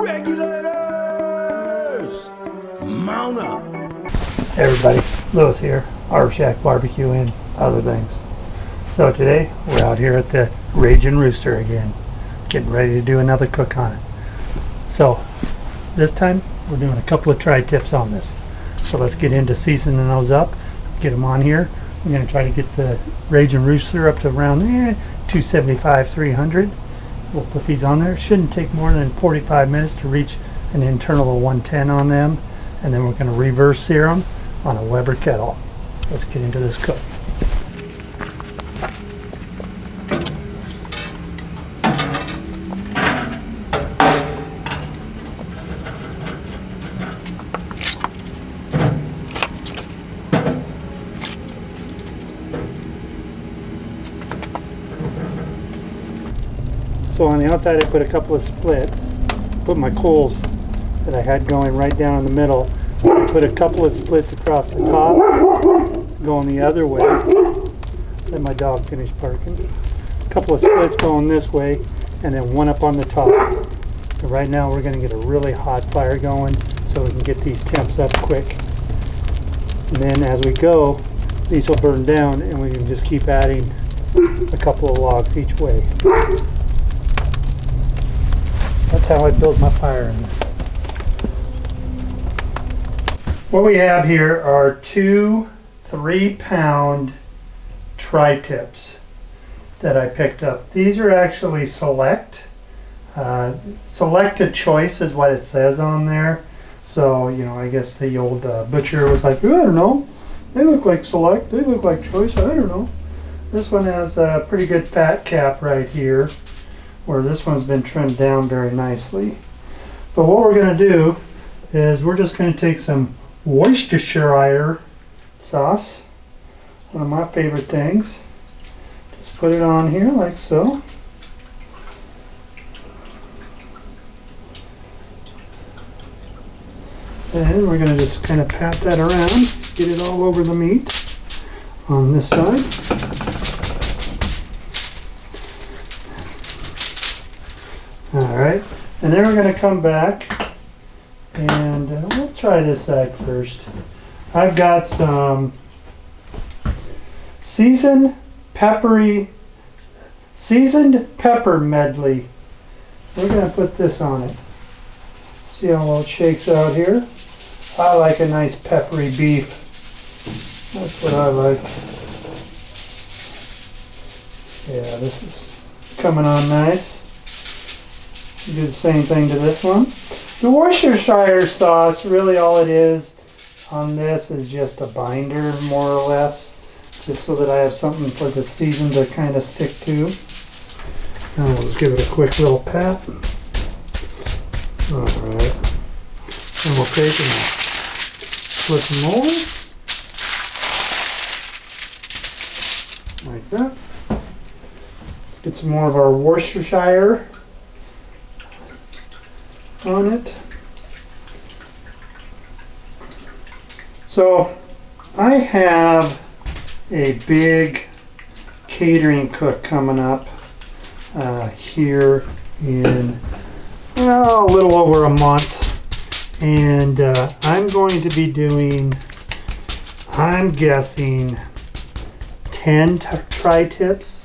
Regulators! Mount up! Hey everybody, Lewis here, Rshackbbq and other things. So today we're out here at the Raging Rooster again, getting ready to do another cook on it. So this time we're doing a couple of tri-tips on this. So let's get into seasoning those up, get them on here. I'm going to try to get the Raging Rooster up to around 275, 300. We'll put these on there. It shouldn't take more than 45 minutes to reach an internal of 110 on them. And then we're going to reverse sear them on a Weber kettle. Let's get into this cook. So on the outside I put a couple of splits, put my coals that I had going right down in the middle, put a couple of splits across the top, going the other way. Let my dog finish barking. A couple of splits going this way, and then one up on the top. And right now we're going to get a really hot fire going so we can get these temps up quick. And then as we go, these will burn down and we can just keep adding a couple of logs each way. That's how I build my fire in this. What we have here are two 3-pound tri-tips that I picked up. These are actually select. Selected choice is what it says on there. So, you know, I guess the old butcher was like, oh, I don't know. They look like select. They look like choice. I don't know. This one has a pretty good fat cap right here, where this one's been trimmed down very nicely. But what we're going to do is we're just going to take some Worcestershire sauce, one of my favorite things. Just put it on here like so. And we're going to just kind of pat that around, get it all over the meat on this side. Alright, and then we're going to come back and we'll try this side first. I've got some seasoned pepper medley. We're going to put this on it. See how well it shakes out here? I like a nice peppery beef. That's what I like. Yeah, this is coming on nice. Do the same thing to this one. The Worcestershire sauce, really all it is on this is just a binder, more or less, just so that I have something for the season to kind of stick to. And we'll just give it a quick little pat. Alright. And we'll take and flip them over. Like that. Let's get some more of our Worcestershire on it. So I have a big catering cook coming up here in a little over a month, and I'm going to be doing, I'm guessing 10 tri-tips.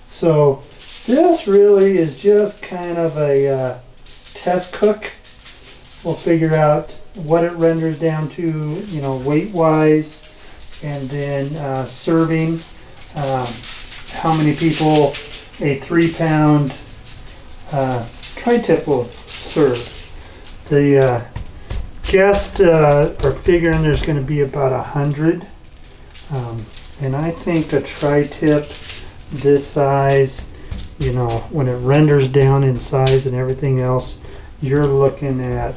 So this really is just kind of a test cook. We'll figure out what it renders down to, you know, weight-wise, and then serving. How many people a 3-pound tri-tip will serve. The guests are figuring there's going to be about 100, and I think a tri-tip this size, you know, when it renders down in size and everything else, you're looking at,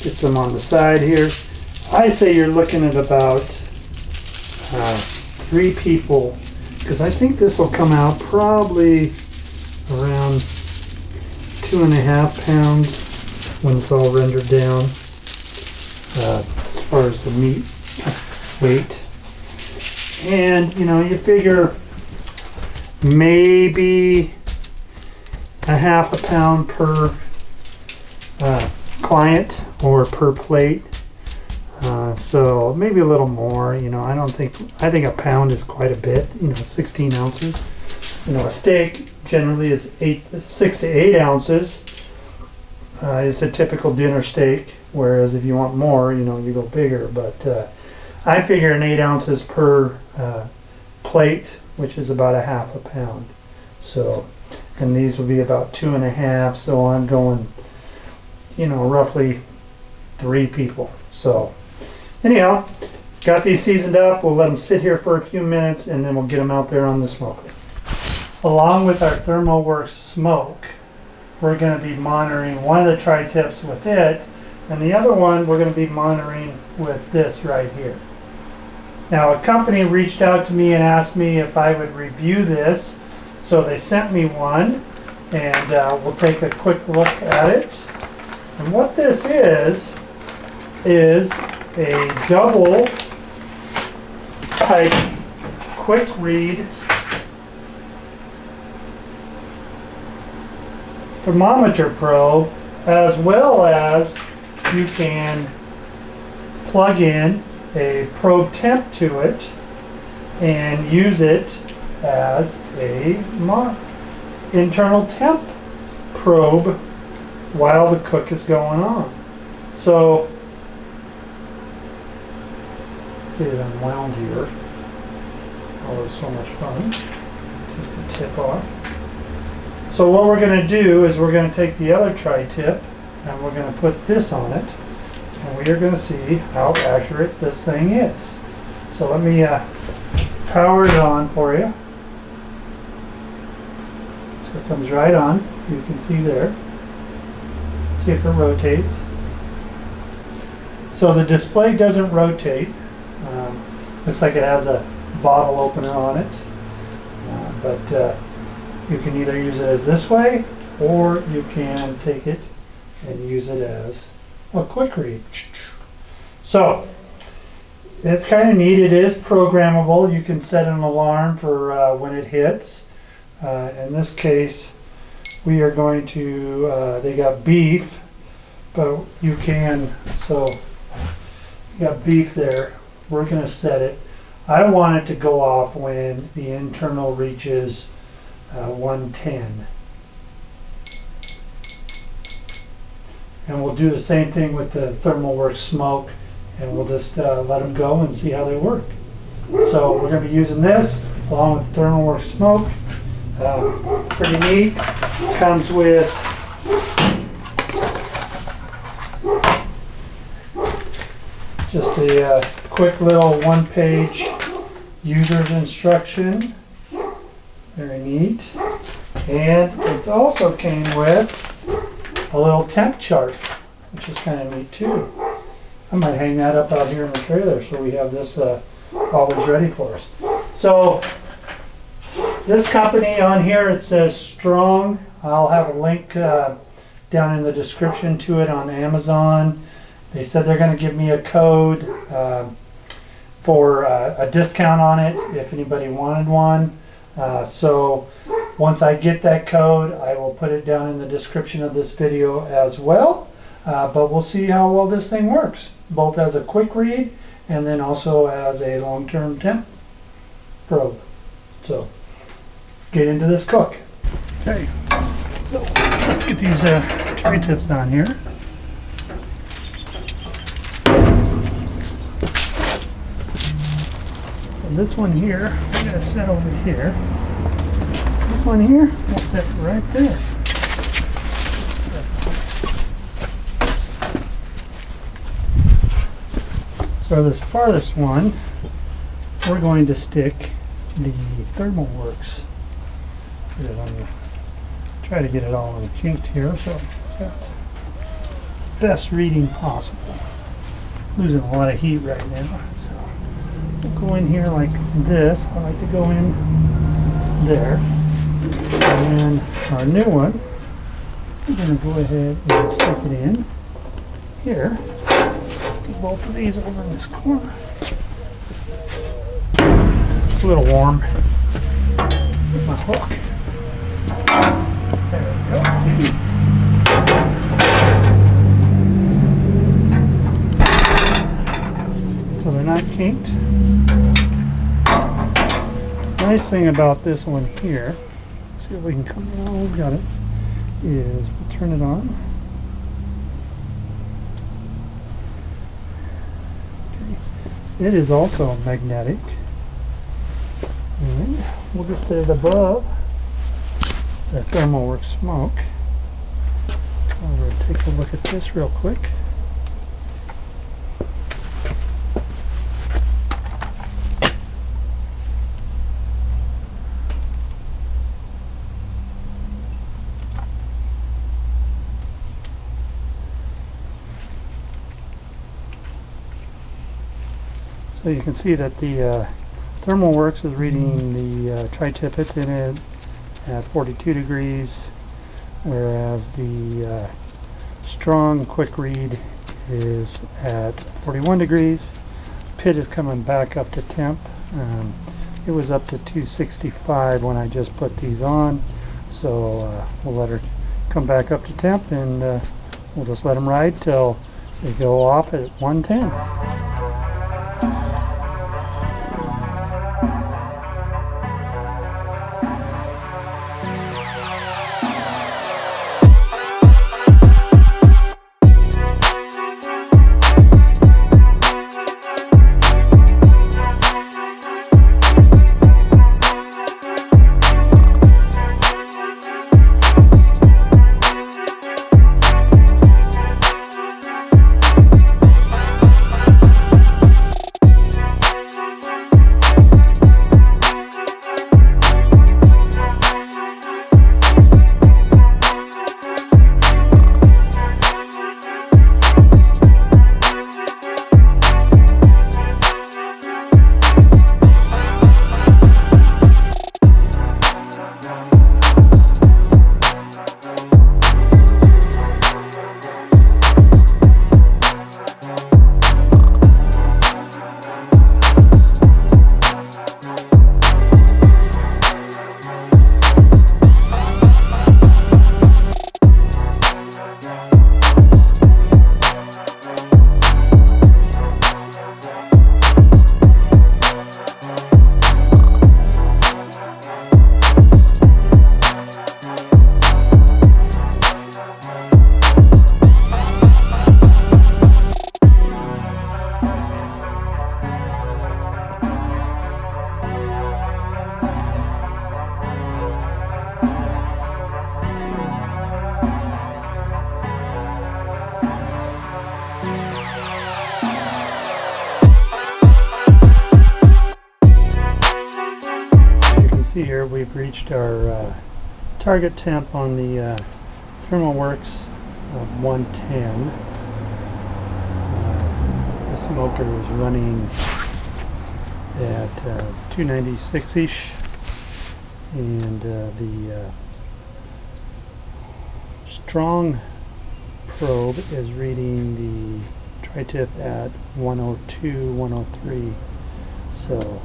get some on the side here. I say you're looking at about 3 people, because I think this will come out probably around 2.5 pounds when it's all rendered down, as far as the meat weight. And, you know, you figure maybe a half a pound per client or per plate. So maybe a little more, you know, I think a pound is quite a bit, you know, 16 ounces. You know, a steak generally is 6 to 8 ounces. It's a typical dinner steak, whereas if you want more, you know, you go bigger. But I figure an 8 ounces per plate, which is about a half a pound. So, and these will be about 2.5. So I'm going, you know, roughly 3 people. So anyhow, got these seasoned up. We'll let them sit here for a few minutes, and then we'll get them out there on the smoker. Along with our ThermoWorks smoke, we're going to be monitoring one of the tri-tips with it, and the other one we're going to be monitoring with this right here. Now, a company reached out to me and asked me if I would review this, so they sent me one, and we'll take a quick look at it. And what this is a double type quick read thermometer probe, as well as you can plug in a probe temp to it and use it as a internal temp probe while the cook is going on. So get it unwound here. Oh, it was so much fun. Take the tip off. So what we're going to do is we're going to take the other tri-tip and we're going to put this on it, and we are going to see how accurate this thing is. So let me power it on for you. So it comes right on. You can see there. See if it rotates. So the display doesn't rotate. Looks like it has a bottle opener on it, but you can either use it as this way, or you can take it and use it as a quick read. So it's kind of neat. It is programmable. You can set an alarm for when it hits. In this case, we are going to, they got beef, but you can, so you got beef there. We're going to set it. I want it to go off when the internal reaches 110. And we'll do the same thing with the ThermoWorks smoke, and we'll just let them go and see how they work. So we're going to be using this along with the ThermoWorks smoke. Pretty neat. Comes with just a quick little one-page user's instruction. Very neat. And it also came with a little temp chart, which is kind of neat too. I might hang that up out here in the trailer so we have this always ready for us. So this company on here, it says Strong. I'll have a link down in the description to it on Amazon. They said they're going to give me a code for a discount on it if anybody wanted one. So once I get that code, I will put it down in the description of this video as well. But we'll see how well this thing works, both as a quick read and then also as a long-term temp probe. So let's get into this cook. Okay, so let's get these tri-tips on here. And this one here, we're going to set over here. This one here, we'll set right there. So this farthest one, we're going to stick the ThermoWorks. Try to get it all unkinked here so it's got best reading possible. Losing a lot of heat right now. So we'll go in here like this. I like to go in there. And then our new one, we're going to go ahead and stick it in here. Get both of these over in this corner. It's a little warm with my hook. There we go. So they're not kinked. Nice thing about this one here, see if we can come on, we've got it, is we'll turn it on. Okay. It is also magnetic. And we'll just set it above the Thermoworks smoke. Come over and take a look at this real quick. So you can see that the Thermoworks is reading the tri-tip hits in it at 42 degrees, whereas the strong quick read is at 41 degrees. Pit is coming back up to temp. It was up to 265 when I just put these on, so we'll let her come back up to temp, and we'll just let them ride till they go off at 110. Here we've reached our target temp on the Thermoworks of 110. The smoker is running at 296-ish, and the strong probe is reading the tri-tip at 102, 103. So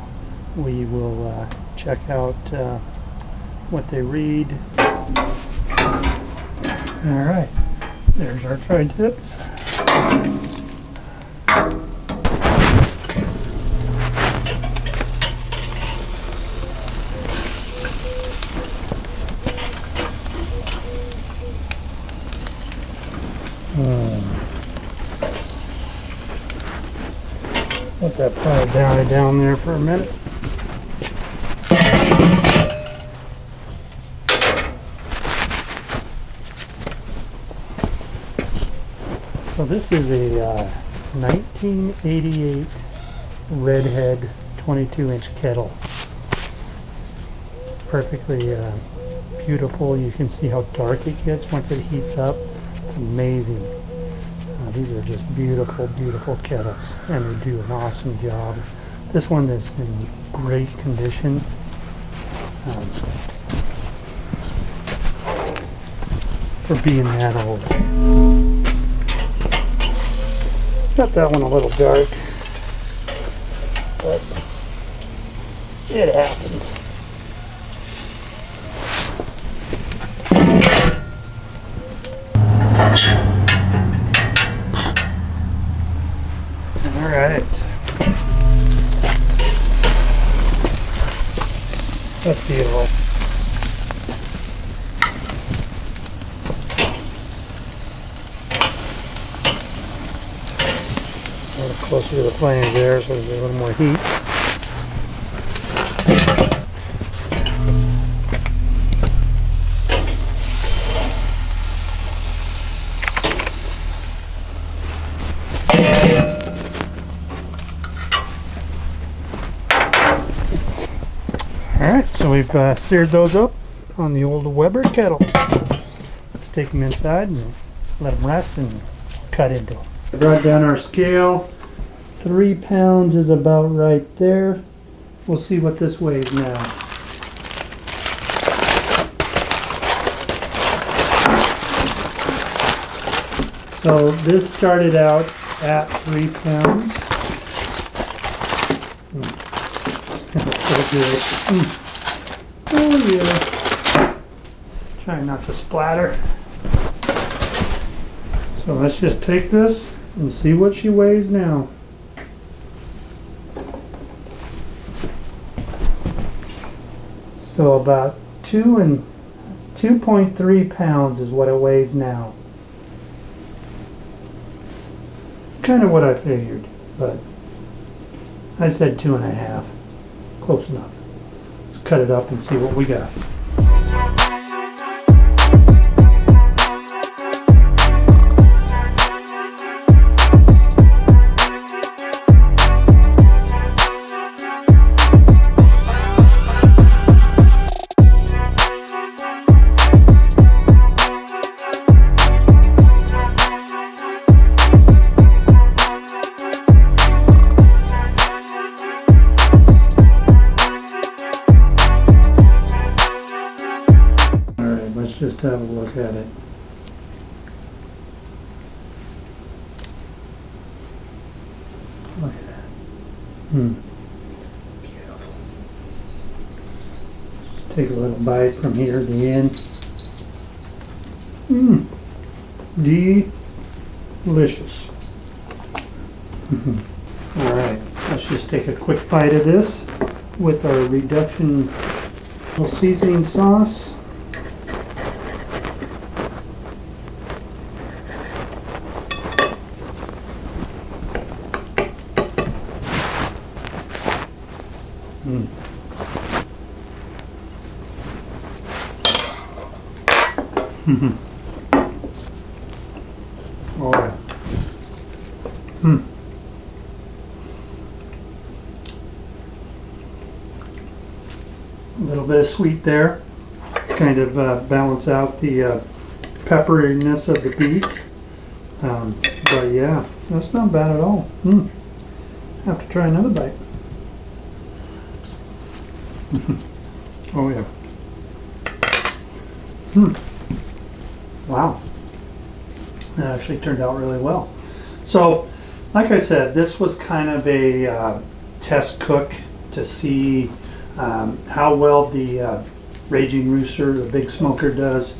we will check out what they read. Alright, there's our tri-tips. Let that die down there for a minute. So this is a 1988 Redhead 22-inch kettle. Perfectly beautiful. You can see how dark it gets once it heats up. It's amazing. These are just beautiful, beautiful kettles, and they do an awesome job. This one is in great condition. For being that old. Got that one a little dark, but it happens. Alright. That's beautiful. A little closer to the flames there so there's a little more heat. Alright, so we've seared those up on the old Weber kettle. Let's take them inside and let them rest and cut into them. I brought down our scale. 3 pounds is about right there. We'll see what this weighs now. So this started out at 3 pounds. That's so good. Oh yeah. Try not to splatter. So let's just take this and see what she weighs now. So about 2.3 pounds is what it weighs now. Kind of what I figured, but I said 2.5. Close enough. Let's cut it up and see what we got. Let's just have a look at it. Look at that. Beautiful. Just take a little bite from here at the end. Delicious. Alright, let's just take a quick bite of this with our reduction seasoning sauce. Oh yeah. A little bit of sweet there, kind of balance out the pepperiness of the beef. But yeah, that's not bad at all. Have to try another bite. Oh yeah. Wow. That actually turned out really well. So, like I said, this was kind of a test cook to see how well the Raging Rooster, the big smoker, does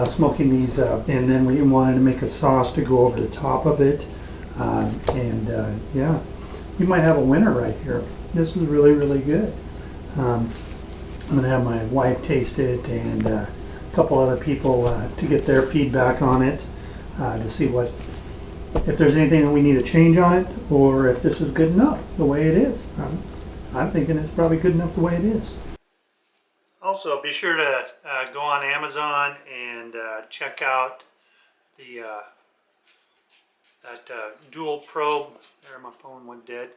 smoking these up. And then we wanted to make a sauce to go over the top of it. Yeah, you might have a winner right here. This is really, really good. I'm going to have my wife taste it and a couple other people to get their feedback on it to see if there's anything that we need to change on it or if this is good enough the way it is. I'm thinking it's probably good enough the way it is. Also, be sure to go on Amazon and check out the that dual probe. There, my phone went dead.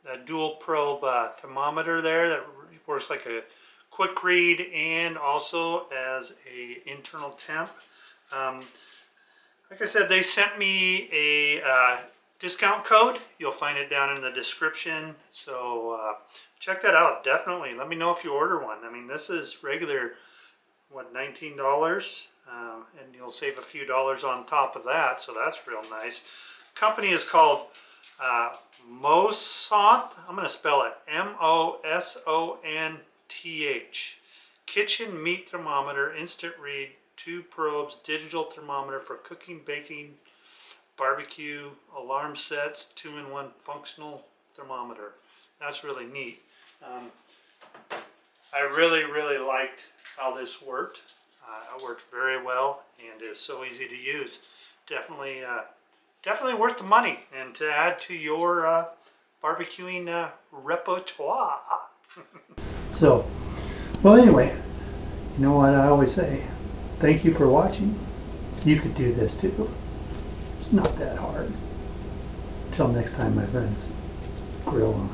That dual probe thermometer there that works like a quick read and also as a internal temp. Like I said, they sent me a discount code. You'll find it down in the description. So check that out, definitely. Let me know if you order one. I mean, this is regular, what, $19? And you'll save a few dollars on top of that, so that's real nice. Company is called Mosoth. I'm going to spell it Mosonth. Kitchen meat thermometer, instant read, 2 probes, digital thermometer for cooking, baking, barbecue, alarm sets, 2-in-1 functional thermometer. That's really neat. I really liked how this worked. It worked very well and is so easy to use. Definitely worth the money and to add to your barbecuing repertoire. So, well anyway, you know what I always say, thank you for watching. You could do this too. It's not that hard. Until next time, my friends, grill on.